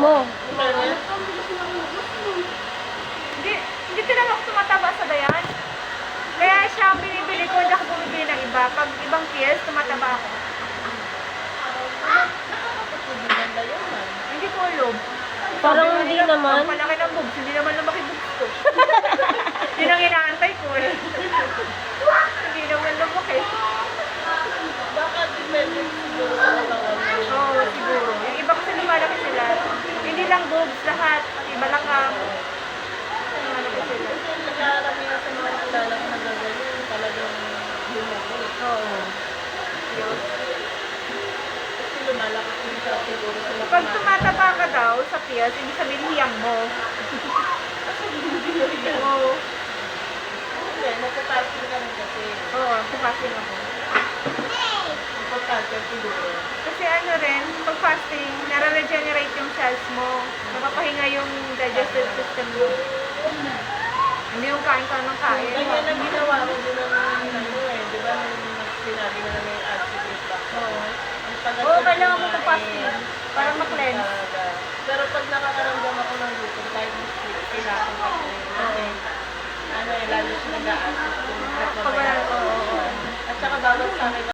mo. Hindi talaga ako tumataba sa dayan. Kaya siya ang binibili ko, hindi ako bumibili ng iba. Pag ibang pills, tumataba ako. Hindi ko alam. Parang hindi naman. Ang palaki ng boobs, hindi naman lumaki boobs ko. Yun ang inaantay ko eh. Hindi naman lumaki. Baka depende siguro sa katawan mo. Oo, siguro. Yung iba kasi lumalaki sila. Hindi lang boobs, lahat. Iba lang ang lumalaki sila. Kasi nagkaramihan sa mga kilala ko na gagawin, talagang bumukol. Oo. Yun. Kasi lumalaki din siya siguro sa mga Pag tumataba ka daw sa pills, ibig sabihin hiyang mo. Oo. Hindi, nagpa-fasting ka rin kasi. Oo, kumakain ako. Importante siguro. Kasi ano rin, pag fasting, nare-regenerate yung cells mo. Napapahinga yung digestive system mo. Hindi yung kain ka ng kain. Ganyan ang ginawa ko din ng ano eh. Di ba nung sinabi na may acid reflux? Oo. Ang tagal Oo, ko kailangan mo kumain. pa-fasting. Para ma-cleanse. Talaga. Pero pag nakakaramdam ako ng gutom, kahit split, kailangan ko kasi ano eh, lalo siya nag-a-acid. Pag wala, oo. At saka bawal sa akin